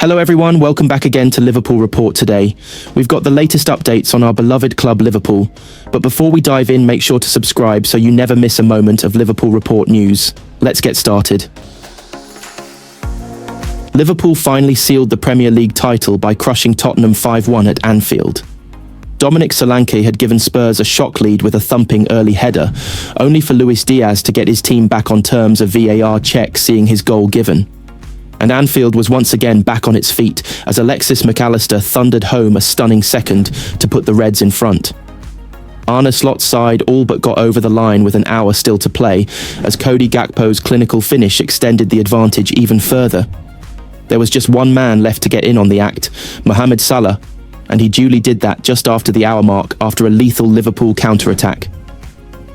Hello everyone, welcome back again to Liverpool Report today. We've got the latest updates on our beloved club Liverpool, but before we dive in, make sure to subscribe so you never miss a moment of Liverpool Report news. Let's get started. Liverpool finally sealed the Premier League title by crushing Tottenham 5-1 at Anfield. Dominic Solanke had given Spurs a shock lead with a thumping early header, only for Luis Diaz to get his team back on terms of VAR check seeing his goal given. And Anfield was once again back on its feet as Alexis Mac Allister thundered home a stunning second to put the Reds in front. Arneslot's side all but got over the line with an hour still to play, as Cody Gakpo's clinical finish extended the advantage even further. There was just one man left to get in on the act, Mohamed Salah, and he duly did that just after the hour mark after a lethal Liverpool counter-attack.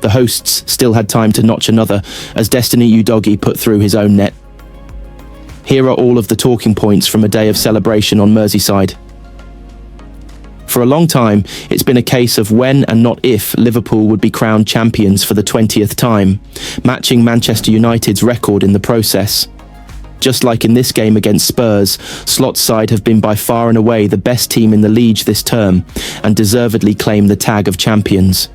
The hosts still had time to notch another as Destiny Udogie put through his own net. Here are all of the talking points from a day of celebration on Merseyside. For a long time, it's been a case of when and not if Liverpool would be crowned champions for the 20th time, matching Manchester United's record in the process. Just like in this game against Spurs, Slot's side have been by far and away the best team in the league this term and deservedly claim the tag of champions.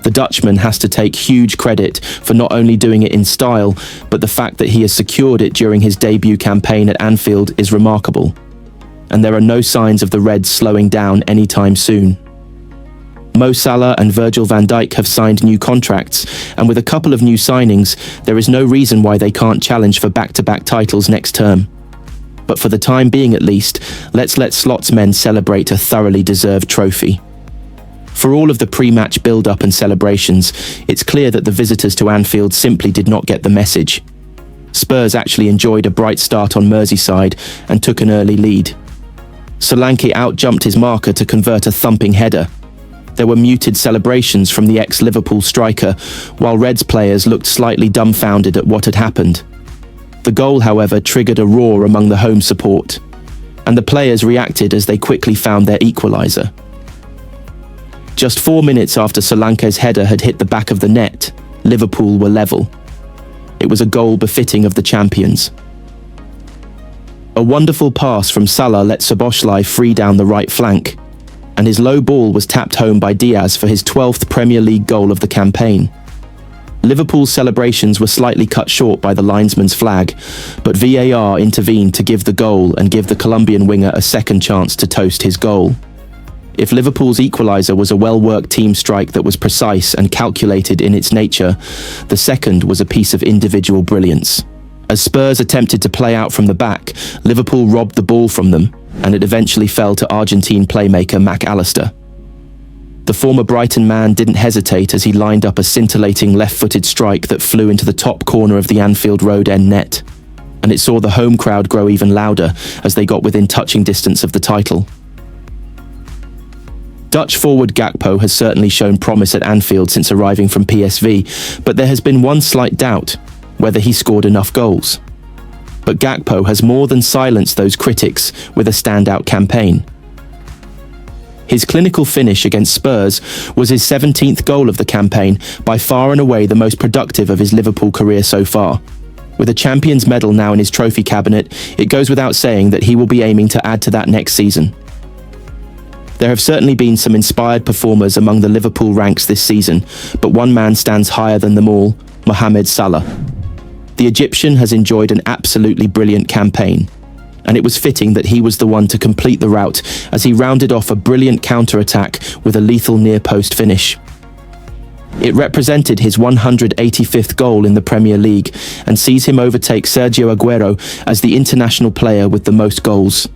The Dutchman has to take huge credit for not only doing it in style, but the fact that he has secured it during his debut campaign at Anfield is remarkable. And there are no signs of the Reds slowing down anytime soon. Mo Salah and Virgil van Dijk have signed new contracts, and with a couple of new signings, there is no reason why they can't challenge for back-to-back titles next term. But for the time being at least, let's let Slot's men celebrate a thoroughly deserved trophy. For all of the pre-match build-up and celebrations, it's clear that the visitors to Anfield simply did not get the message. Spurs actually enjoyed a bright start on Merseyside and took an early lead. Solanke out-jumped his marker to convert a thumping header. There were muted celebrations from the ex-Liverpool striker, while Reds players looked slightly dumbfounded at what had happened. The goal, however, triggered a roar among the home support, and the players reacted as they quickly found their equaliser. Just 4 minutes after Solanke's header had hit the back of the net, Liverpool were level. It was a goal befitting of the champions. A wonderful pass from Salah let Szoboszlai free down the right flank, and his low ball was tapped home by Diaz for his 12th Premier League goal of the campaign. Liverpool's celebrations were slightly cut short by the linesman's flag, but VAR intervened to give the goal and give the Colombian winger a second chance to toast his goal. If Liverpool's equaliser was a well-worked team strike that was precise and calculated in its nature, the second was a piece of individual brilliance. As Spurs attempted to play out from the back, Liverpool robbed the ball from them, and it eventually fell to Argentine playmaker Mac Allister. The former Brighton man didn't hesitate as he lined up a scintillating left-footed strike that flew into the top corner of the Anfield Road end net, and it saw the home crowd grow even louder as they got within touching distance of the title. Dutch forward Gakpo has certainly shown promise at Anfield since arriving from PSV, but there has been one slight doubt, whether he scored enough goals. But Gakpo has more than silenced those critics with a standout campaign. His clinical finish against Spurs was his 17th goal of the campaign, by far and away the most productive of his Liverpool career so far. With a Champions medal now in his trophy cabinet, it goes without saying that he will be aiming to add to that next season. There have certainly been some inspired performers among the Liverpool ranks this season, but one man stands higher than them all, Mohamed Salah. The Egyptian has enjoyed an absolutely brilliant campaign, and it was fitting that he was the one to complete the rout as he rounded off a brilliant counter-attack with a lethal near-post finish. It represented his 185th goal in the Premier League and sees him overtake Sergio Aguero as the international player with the most goals.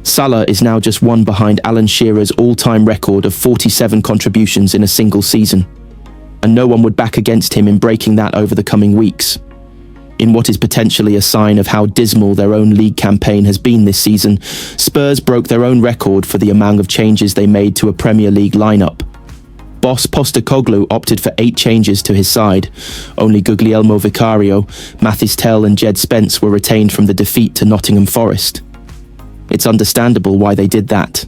Salah is now just one behind Alan Shearer's all-time record of 47 contributions in a single season, and no one would back against him in breaking that over the coming weeks. In what is potentially a sign of how dismal their own league campaign has been this season, Spurs broke their own record for the amount of changes they made to a Premier League lineup. Boss Postecoglou opted for 8 changes to his side. Only Guglielmo Vicario, Mathys Tel and Jed Spence were retained from the defeat to Nottingham Forest. It's understandable why they did that.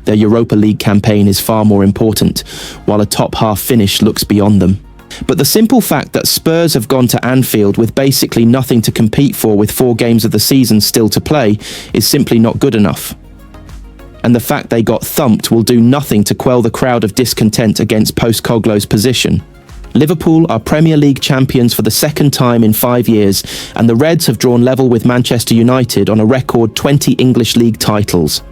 Their Europa League campaign is far more important, while a top-half finish looks beyond them. But the simple fact that Spurs have gone to Anfield with basically nothing to compete for with 4 games of the season still to play is simply not good enough. And the fact they got thumped will do nothing to quell the crowd of discontent against Postecoglou's position. Liverpool are Premier League champions for the second time in 5 years, and the Reds have drawn level with Manchester United on a record 20 English League titles.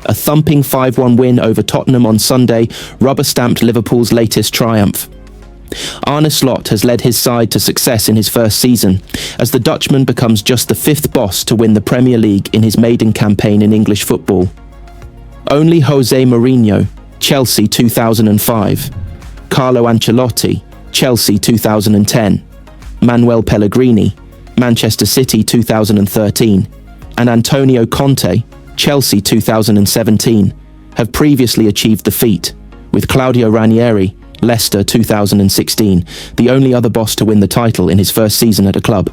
A thumping 5-1 win over Tottenham on Sunday rubber-stamped Liverpool's latest triumph. Arneslot has led his side to success in his first season, as the Dutchman becomes just the 5th boss to win the Premier League in his maiden campaign in English football. Only Jose Mourinho, Chelsea 2005, Carlo Ancelotti, Chelsea 2010, Manuel Pellegrini, Manchester City 2013, and Antonio Conte, Chelsea 2017, have previously achieved the feat, with Claudio Ranieri, Leicester 2016, the only other boss to win the title in his first season at a club.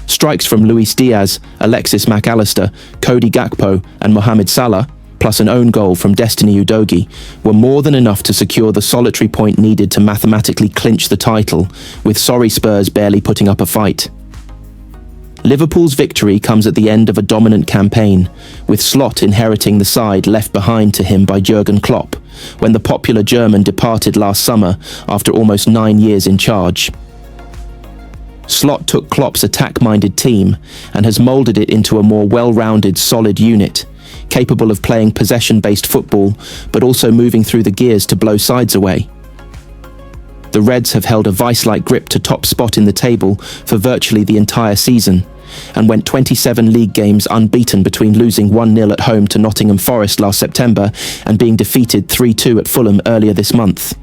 Strikes from Luis Diaz, Alexis Mac Allister, Cody Gakpo and Mohamed Salah, plus an own goal from Destiny Udogie, were more than enough to secure the solitary point needed to mathematically clinch the title, with sorry Spurs barely putting up a fight. Liverpool's victory comes at the end of a dominant campaign, with Slot inheriting the side left behind to him by Jurgen Klopp, when the popular German departed last summer after almost 9 years in charge. Slot took Klopp's attack-minded team and has moulded it into a more well-rounded, solid unit, capable of playing possession-based football, but also moving through the gears to blow sides away. The Reds have held a vice-like grip to top spot in the table for virtually the entire season, and went 27 league games unbeaten between losing 1-0 at home to Nottingham Forest last September and being defeated 3-2 at Fulham earlier this month.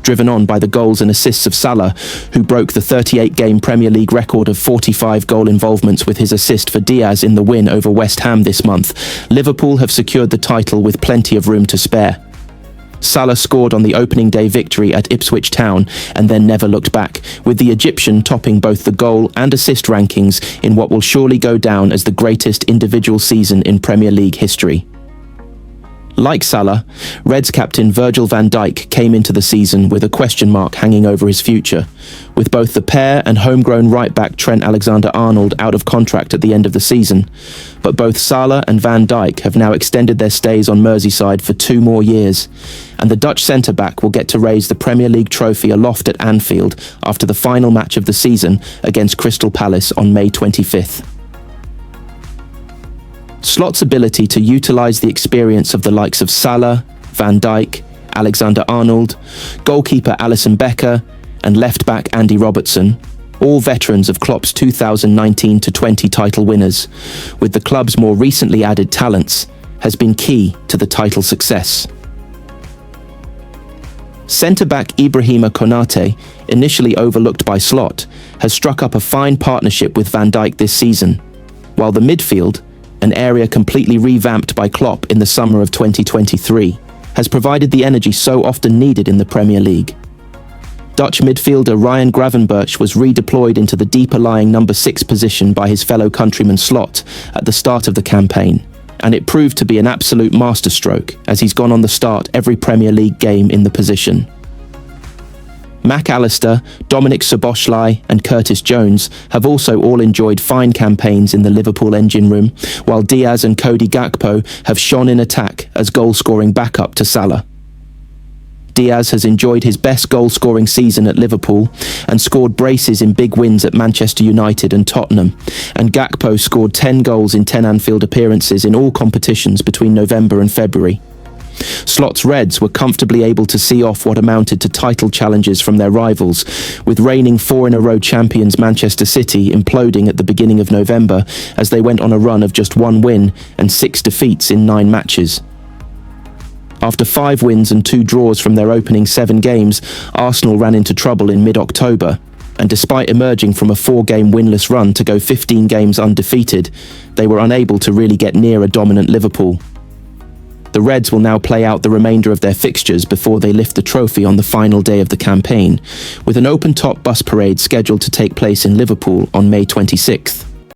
Driven on by the goals and assists of Salah, who broke the 38-game Premier League record of 45 goal involvements with his assist for Diaz in the win over West Ham this month, Liverpool have secured the title with plenty of room to spare. Salah scored on the opening day victory at Ipswich Town and then never looked back, with the Egyptian topping both the goal and assist rankings in what will surely go down as the greatest individual season in Premier League history. Like Salah, Reds captain Virgil van Dijk came into the season with a question mark hanging over his future, with both the pair and homegrown right-back Trent Alexander-Arnold out of contract at the end of the season. But both Salah and Van Dijk have now extended their stays on Merseyside for 2 more years, and the Dutch centre-back will get to raise the Premier League trophy aloft at Anfield after the final match of the season against Crystal Palace on May 25th. Slot's ability to utilise the experience of the likes of Salah, Van Dijk, Alexander-Arnold, goalkeeper Alisson Becker and left-back Andy Robertson, all veterans of Klopp's 2019-20 title winners, with the club's more recently added talents, has been key to the title success. Centre-back Ibrahima Konate, initially overlooked by Slot, has struck up a fine partnership with Van Dijk this season, while the midfield, an area completely revamped by Klopp in the summer of 2023, has provided the energy so often needed in the Premier League. Dutch midfielder Ryan Gravenberch was redeployed into the deeper-lying number 6 position by his fellow countryman Slot at the start of the campaign, and it proved to be an absolute masterstroke as he's gone on the start every Premier League game in the position. Mac Allister, Dominic Szoboszlai and Curtis Jones have also all enjoyed fine campaigns in the Liverpool engine room, while Diaz and Cody Gakpo have shone in attack as goal-scoring backup to Salah. Diaz has enjoyed his best goal-scoring season at Liverpool and scored braces in big wins at Manchester United and Tottenham, and Gakpo scored 10 goals in 10 Anfield appearances in all competitions between November and February. Slot's Reds were comfortably able to see off what amounted to title challenges from their rivals, with reigning 4-in-a-row champions Manchester City imploding at the beginning of November as they went on a run of just 1 win and 6 defeats in 9 matches. After 5 wins and 2 draws from their opening 7 games, Arsenal ran into trouble in mid-October, and despite emerging from a 4-game winless run to go 15 games undefeated, they were unable to really get near a dominant Liverpool. The Reds will now play out the remainder of their fixtures before they lift the trophy on the final day of the campaign, with an open-top bus parade scheduled to take place in Liverpool on May 26th.